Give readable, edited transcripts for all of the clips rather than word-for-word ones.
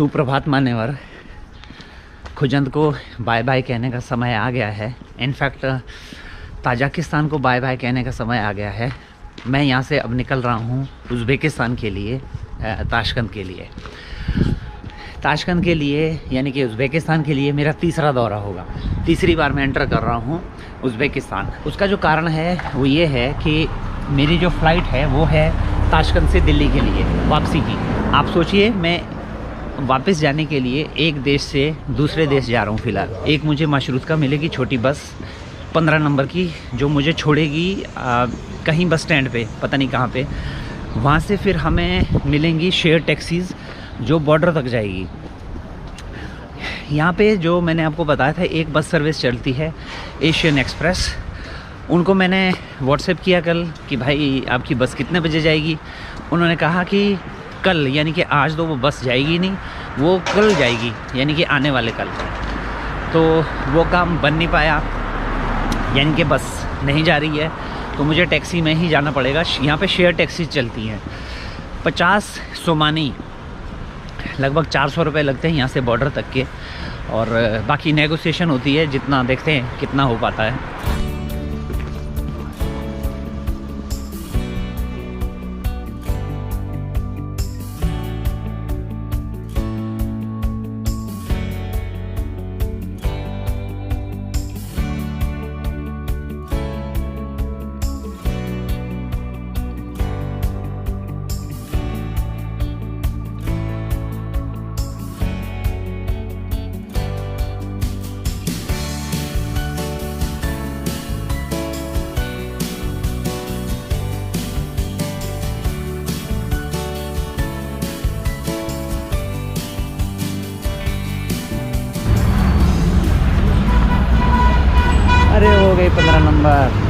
सुप्रभात मान्यवर। खुजंद को बाय बाय कहने का समय आ गया है। इनफैक्ट ताजिकिस्तान को बाय बाय कहने का समय आ गया है। मैं यहाँ से अब निकल रहा हूँ उज़्बेकिस्तान के लिए, ताशकंद के लिए। ताशकंद के लिए यानी कि उज़्बेकिस्तान के लिए मेरा तीसरा दौरा होगा। तीसरी बार मैं एंटर कर रहा हूँ उज़्बेकिस्तान। उसका जो कारण है वो ये है कि मेरी जो फ़्लाइट है वो है ताशकंद से दिल्ली के लिए वापसी की। आप सोचिए, मैं वापस जाने के लिए एक देश से दूसरे देश जा रहा हूँ फ़िलहाल। एक मुझे मशरूत मिलेगी छोटी बस 15 नंबर की, जो मुझे छोड़ेगी कहीं बस स्टैंड पे, पता नहीं कहाँ पे। वहाँ से फिर हमें मिलेंगी शेयर टैक्सीज़ जो बॉर्डर तक जाएगी। यहाँ पे जो मैंने आपको बताया था, एक बस सर्विस चलती है एशियन एक्सप्रेस। उनको मैंने व्हाट्सएप किया कल कि भाई आपकी बस कितने बजे जाएगी। उन्होंने कहा कि कल, यानी कि आज तो वो बस जाएगी नहीं, वो कल जाएगी, यानी कि आने वाले कल। तो वो काम बन नहीं पाया, यानी कि बस नहीं जा रही है, तो मुझे टैक्सी में ही जाना पड़ेगा। यहाँ पे शेयर टैक्सी चलती हैं। 50 सोमानी, लगभग 400 रुपये लगते हैं यहाँ से बॉर्डर तक के, और बाकी नेगोशिएशन होती है, जितना देखते हैं कितना हो पाता है। अरे हो गई 15 नंबर।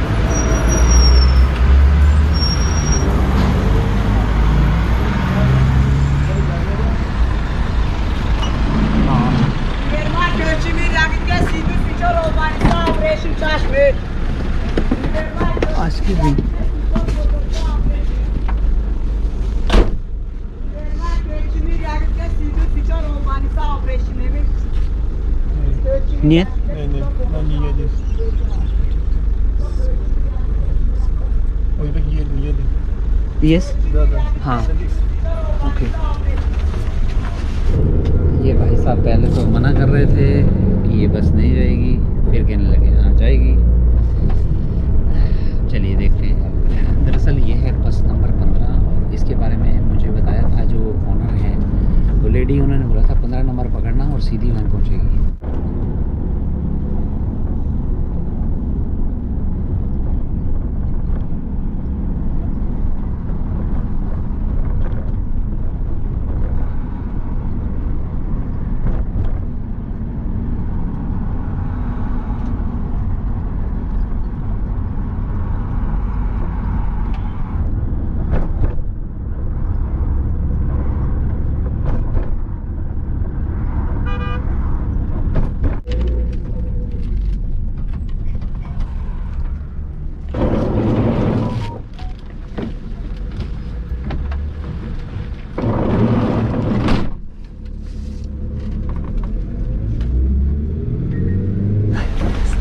आज की भी Нет? Yes? हाँ, ओके। ये भाई साहब पहले तो मना कर रहे थे कि ये बस नहीं जाएगी, फिर कहने लगे हाँ जाएगी। चलिए देखते हैं। दरअसल ये है बस नंबर 15, और इसके बारे में मुझे बताया था जो ऑनर है, वो लेडी, उन्होंने बोला था 15 नंबर पकड़ना और सीधी वहाँ पहुँचेगी।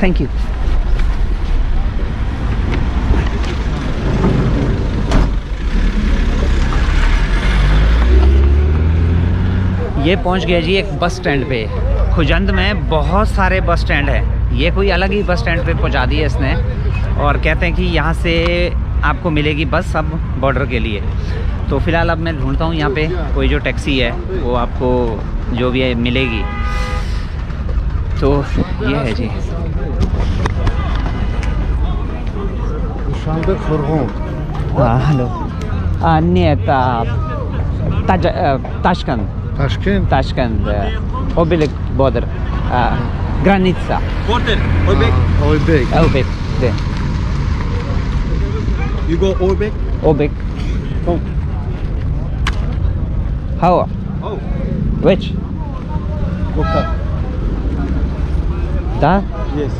Thank you. ये पहुंच गया जी एक बस स्टैंड पे। खुजंद में बहुत सारे बस स्टैंड हैं, ये कोई अलग ही बस स्टैंड पे पहुंचा दिया इसने, और कहते हैं कि यहाँ से आपको मिलेगी बस अब बॉर्डर के लिए। तो फ़िलहाल अब मैं ढूंढता हूँ यहाँ पे कोई जो टैक्सी है वो आपको जो भी है मिलेगी। तो ये है जी। Hello, нет, Tashkent, Obek border, granica. Border, Obek. Obek, there. You go Obek? Obek. Oh. How? Oh. Which? Okay. That? Yes.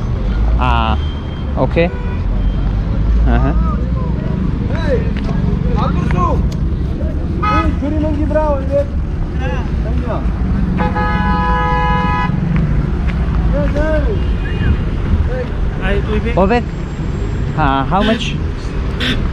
Okay. Hey, Akursu. Hey, Kuri Mangi Bravo, Obek? How much?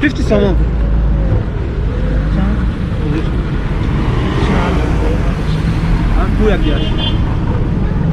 50 someone.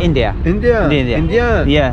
India. India India. Yeah.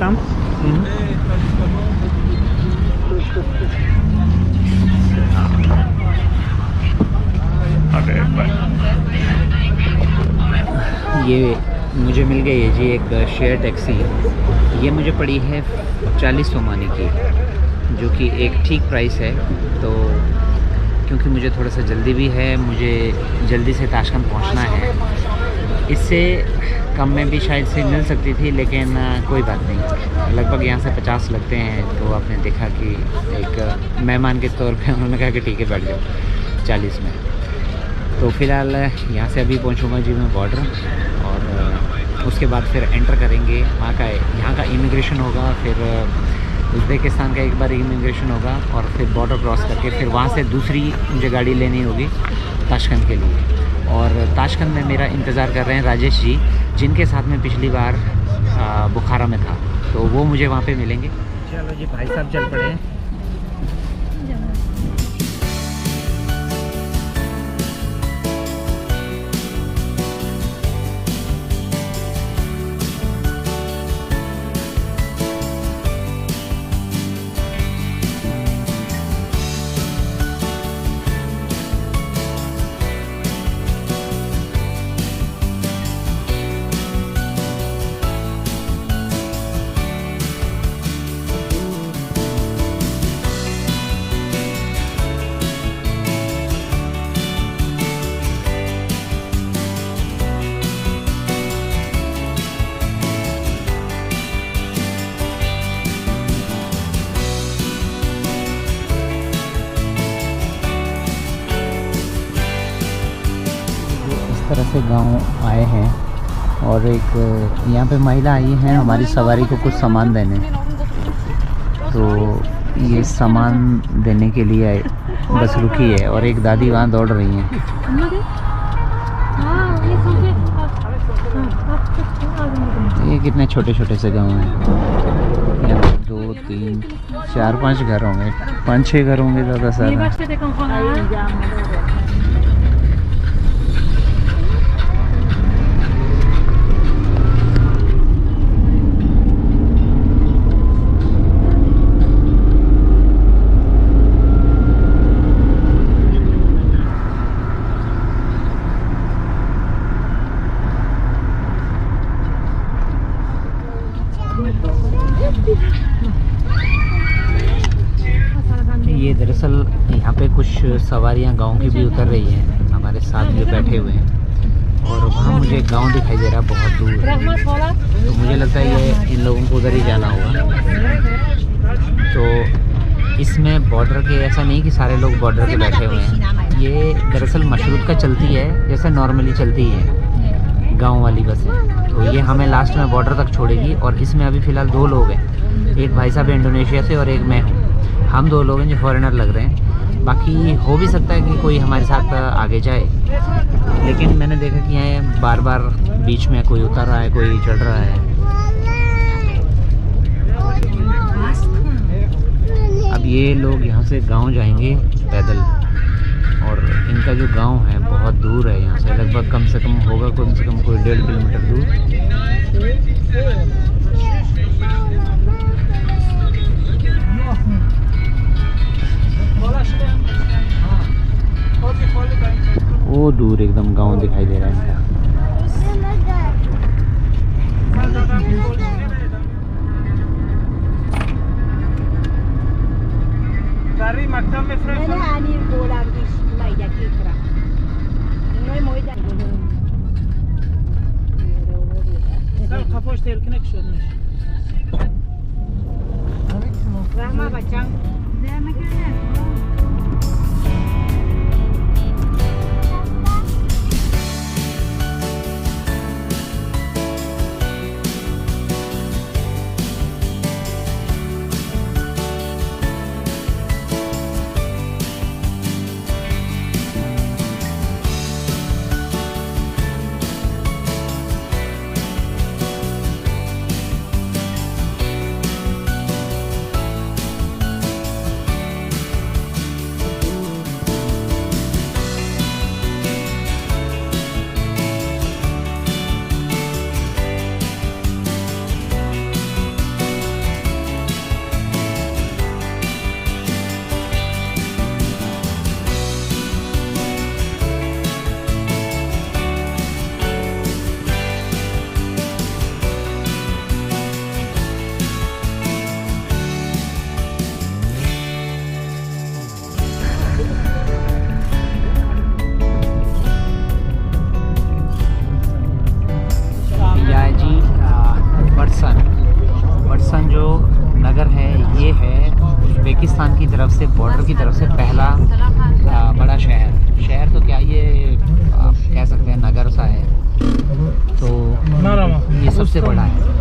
Come. ये मुझे मिल गई है जी एक share taxi. ये मुझे पड़ी है 40 Omani की, जो कि एक ठीक प्राइस है। तो क्योंकि मुझे थोड़ा सा जल्दी भी है, मुझे जल्दी से ताशकंद पहुंचना है, इससे कम में भी शायद से मिल सकती थी, लेकिन कोई बात नहीं। लगभग यहाँ से 50 लगते हैं। तो आपने देखा कि एक मेहमान के तौर पे उन्होंने कहा कि ठीक है बैठ जाओ 40 में। तो फ़िलहाल यहाँ से अभी पहुँचूँगा जी मैं बॉर्डर, और उसके बाद फिर एंटर करेंगे वहाँ का, यहाँ का इमिग्रेशन होगा, फिर उज़्बेकिस्तान का एक बार इमिग्रेशन होगा, और फिर बॉर्डर क्रॉस करके फिर वहाँ से दूसरी मुझे गाड़ी लेनी होगी ताशकंद के लिए। और ताशकंद में मेरा इंतज़ार कर रहे हैं राजेश जी, जिनके साथ में पिछली बार बुखारा में था, तो वो मुझे वहाँ पे मिलेंगे। चलो जी भाई साहब चल पड़े हैं। तरह से गांव आए हैं, और एक यहाँ पे महिला आई है हमारी सवारी को कुछ सामान देने। तो ये सामान देने के लिए बस रुकी है, और एक दादी वहाँ दौड़ रही हैं। ये कितने छोटे छोटे से गांव हैं। यहाँ पे 2 3 4 5 घर होंगे, 5 6 घर होंगे ज़्यादा सारा। ये दरअसल यहाँ पे कुछ सवारियाँ गांव की भी उतर रही हैं हमारे साथ जो बैठे हुए हैं, और वहाँ मुझे गांव दिखाई दे रहा है बहुत दूर। तो मुझे लगता है ये इन लोगों को उधर ही जाना होगा। तो इसमें बॉर्डर के ऐसा नहीं कि सारे लोग बॉर्डर के बैठे हुए हैं, ये दरअसल मशरूत का चलती है जैसे नॉर्मली चलती है गाँव वाली बसें। तो ये हमें लास्ट में बॉर्डर तक छोड़ेगी, और इसमें अभी फ़िलहाल 2 लोग हैं, एक भाई साहब इंडोनेशिया से और एक मैं हूँ। हम 2 लोग हैं जो फॉरेनर लग रहे हैं। बाकी हो भी सकता है कि कोई हमारे साथ आगे जाए, लेकिन मैंने देखा कि यहाँ बार बार बीच में कोई उतर रहा है, कोई चढ़ रहा है। अब ये लोग यहाँ से गांव जाएंगे पैदल, और इनका जो गांव है बहुत दूर है यहाँ से, लगभग कम से कम होगा कोई 1.5 किलोमीटर दूर। वो दूर एकदम गांव दिखाई दे रहा है। उज़्बेकिस्तान की तरफ से, बॉर्डर की तरफ से पहला बड़ा शहर तो क्या, ये आप कह सकते हैं नगर सा है, तो ये सबसे बड़ा है।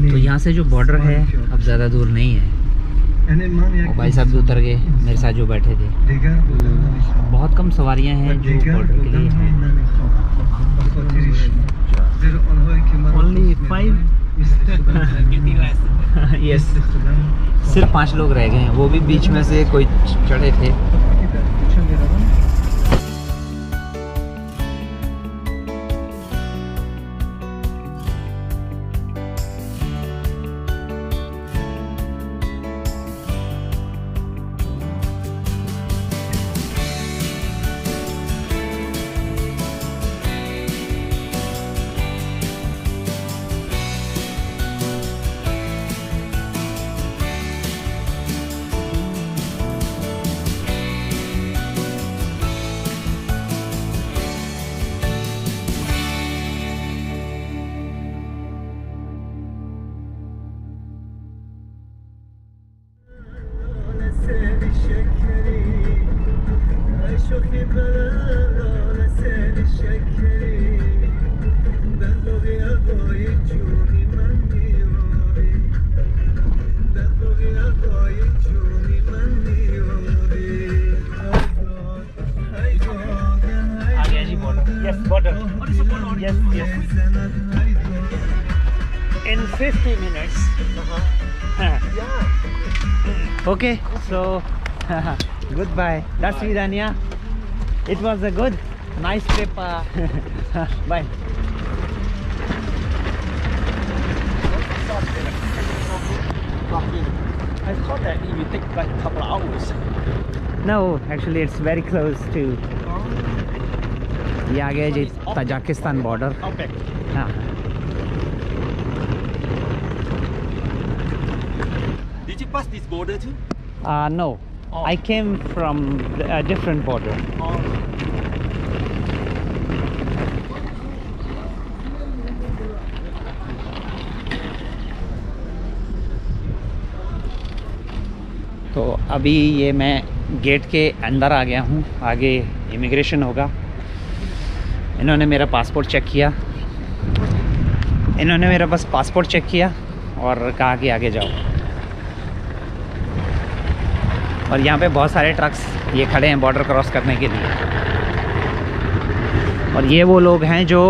तो यहाँ से जो बॉर्डर है अब ज़्यादा दूर नहीं है। और भाई साहब भी उतर गए मेरे साथ जो बैठे थे। बहुत कम सवारियाँ हैं जो बॉर्डर के लिए हैं। Only 5 यस, सिर्फ 5 लोग रह गए हैं, वो भी बीच में से कोई चढ़े थे। In 50 minutes. Okay, so goodbye. That's Vidania. It was a good, nice trip. Bye. I thought that it would take like a couple of hours. No, actually it's very close to. ये आ गया जी Tajikistan border. Okay. हाँ, Did you pass this border too? no, Oh. I came from a different border. Oh. तो अभी ये मैं gate के अंदर आ गया हूँ, आगे इमिग्रेशन होगा। इन्होंने मेरा पासपोर्ट चेक किया, इन्होंने मेरा बस पासपोर्ट चेक किया और कहा कि आगे जाओ। और यहाँ पे बहुत सारे ट्रक्स ये खड़े हैं बॉर्डर क्रॉस करने के लिए। और ये वो लोग हैं जो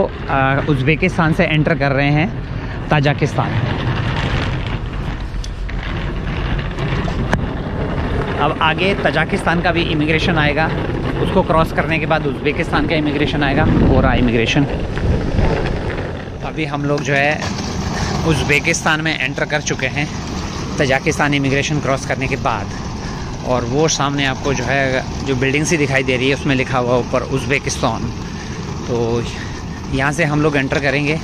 उज़्बेकिस्तान से एंटर कर रहे हैं ताजिकिस्तान। अब आगे तजाकिस्तान का भी इमिग्रेशन आएगा, उसको क्रॉस करने के बाद उज़्बेकिस्तान का इमिग्रेशन आएगा, हो रहा इमिग्रेशन। अभी हम लोग जो है उज़्बेकिस्तान में एंटर कर चुके हैं तजाकिस्तान इमिग्रेशन क्रॉस करने के बाद। और वो सामने आपको जो है जो बिल्डिंग सी दिखाई दे रही है उसमें लिखा हुआ ऊपर उज़्बेकिस्तान। तो यहाँ से हम लोग एंटर करेंगे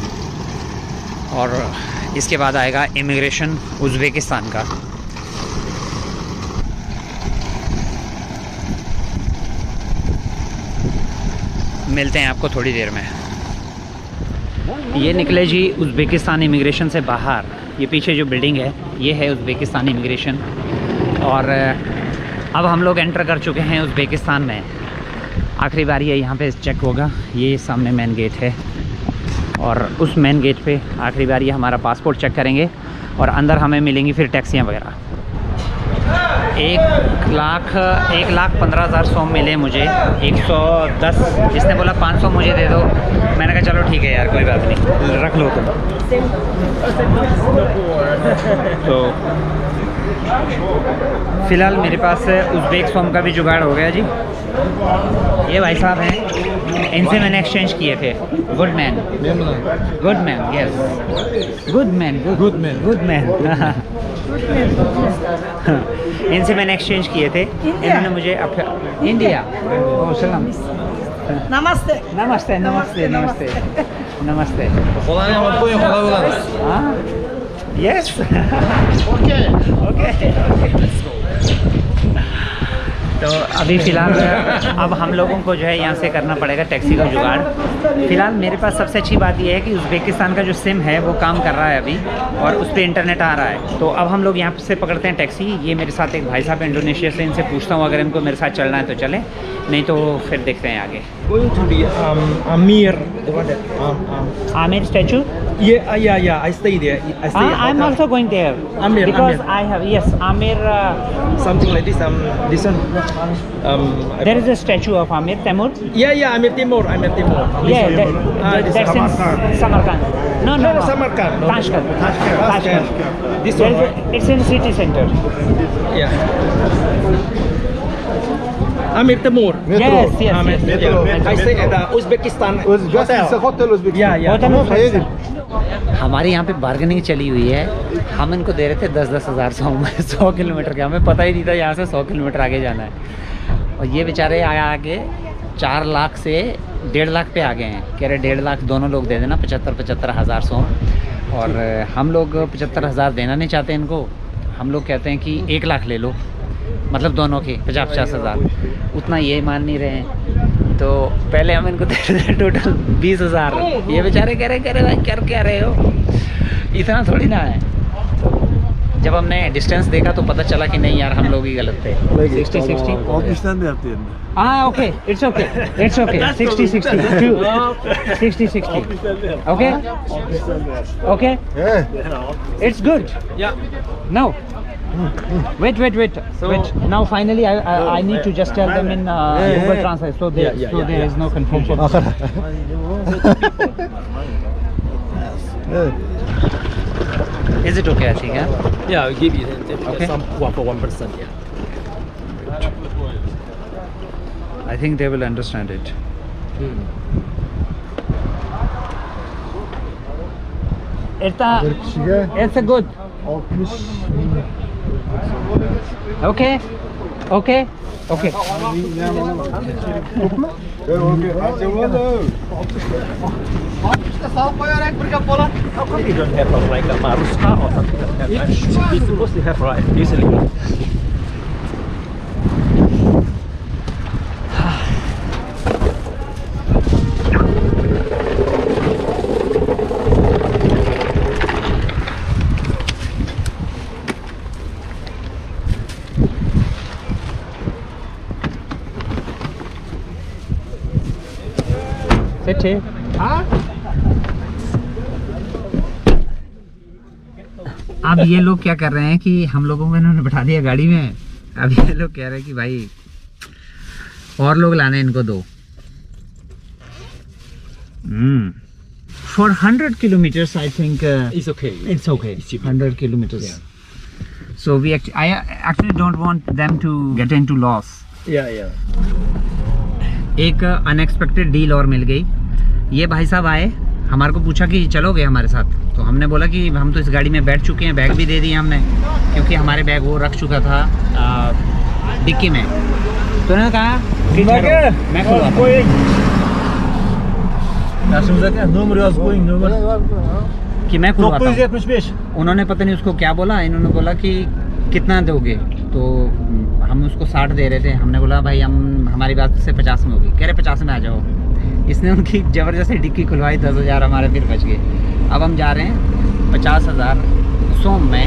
और इसके बाद आएगा इमिग्रेशन उज़्बेकिस्तान का। मिलते हैं आपको थोड़ी देर में। ये निकले जी उज़्बेकिस्तान इमिग्रेशन से बाहर। ये पीछे जो बिल्डिंग है ये है उज़्बेकिस्तान इमिग्रेशन। और अब हम लोग एंटर कर चुके हैं उज़्बेकिस्तान में। आखिरी बार ये यहाँ पे चेक होगा। ये सामने मेन गेट है और उस मेन गेट पे आखिरी बार ये हमारा पासपोर्ट चेक करेंगे और अंदर हमें मिलेंगी फिर टैक्सियाँ वगैरह। 1,15,000 सोम मिले मुझे। 110 जिसने बोला 500 मुझे दे दो, मैंने कहा चलो ठीक है यार कोई बात नहीं, रख लो तुम। तो फ़िलहाल मेरे पास उज़्बेक सोम का भी जुगाड़ हो गया जी। ये भाई साहब हैं, इनसे मैंने एक्सचेंज किए थे। Good man, good man, yes, good man, good man, good man. इनसे मैंने एक्सचेंज किए थे। इन्होंने मुझे इंडिया। ओह सलाम, नमस्ते नमस्ते, नमस्ते, नमस्ते, नमस्ते। हाँ, यस, ओके, ओके। तो अभी फ़िलहाल अब हम लोगों को जो है यहाँ से करना पड़ेगा टैक्सी का जुगाड़। फ़िलहाल मेरे पास सबसे अच्छी बात यह है कि उज़्बेकिस्तान का जो सिम है वो काम कर रहा है अभी, और उस पर इंटरनेट आ रहा है। तो अब हम लोग यहाँ से पकड़ते हैं टैक्सी। ये मेरे साथ एक भाई साहब इंडोनेशिया से, इनसे पूछता हूँ अगर इनको मेरे साथ चलना है तो चले, नहीं तो फिर देखते हैं आगे। Going to the Amir, the one that Aamir statue? yeah. I stay there. I stay. I am also going there. Amir, because Amir. I have, yes, Amir. Something like this. This one. There is a statue of Amir Temur. Yeah. Amir Timur. This Yeah, one. This that's in Samarkand. No. Samarkand. No. Tashkent. This one. It's in city center. Yeah. Amir Timur. Yes. Amir. yes. Yeah. I stay at the Uzbekistan hotel. Hotel Uzbekistan. Yeah. हमारी यहाँ पे bargaining चली हुई है। हम इनको दे रहे थे 10-10 हज़ार 100 किलोमीटर के। हमें पता ही नहीं था यहाँ से 100 किलोमीटर आगे जाना है, और ये बेचारे आगे 4 लाख से 1.5 लाख पे आ गए हैं। कह रहे 1.5 लाख दोनों लोग दे देना, 75 हज़ार 100। और हम लोग 75 हज़ार देना नहीं चाहते इनको। हम लोग कहते हैं कि 1 लाख ले लो, मतलब दोनों के 50 हज़ार। उतना ये मान नहीं रहे हैं, तो पहले हम इनको दे रहे थे टोटल 20 हज़ार। ये बेचारे कह रहे भाई कर क्या रहे हो, इतना थोड़ी ना है। जब हमने डिस्टेंस देखा तो पता चला कि नहीं यार हम लोग ही गलत थे। 60-60 पाकिस्तान में आते हैं। Okay, it's okay 60-60 okay it's good. No wait now finally I need to just tell them in Google Translate, so there is no confusion. Is it okay, I think? Yeah, I'll give you Okay. some for 1%. Yeah. I think they will understand it. It's a good. Okay. How come you don't have like a Maruska or something like that? You're supposed to have right usually. Sit here. अब ये लोग क्या कर रहे हैं कि हम लोगों को इन्होंने बैठा दिया गाड़ी में। अब ये लोग कह रहे हैं कि भाई और लोग लाने इनको दो। For 100 kilometers, I think It's okay. it's okay. 100 kilometers. So I actually don't want them to get into loss. Yeah. एक अनएक्सपेक्टेड डील और मिल गई। ये भाई साहब आए, हमारे को पूछा कि चलोगे हमारे साथ, तो हमने बोला कि हम तो इस गाड़ी में बैठ चुके हैं, बैग भी दे दिए हमने, क्योंकि हमारे बैग वो रख चुका था डिक्की में। तो उन्होंने कहा कि मैं खुलवाता हूं, कि मैं खुलवाता हूं। उन्होंने पता नहीं उसको क्या बोला, इन्होंने बोला कि कितना दोगे, तो हम उसको 60 दे रहे थे। हमने बोला भाई हमारी बात से 50 में होगी। कह रहे 50 में आ जाओ। इसने उनकी ज़बरदस्ती डिक्की खुलवाई, 10 हज़ार हमारे फिर बच गए। अब हम जा रहे हैं 50 हज़ार सोम में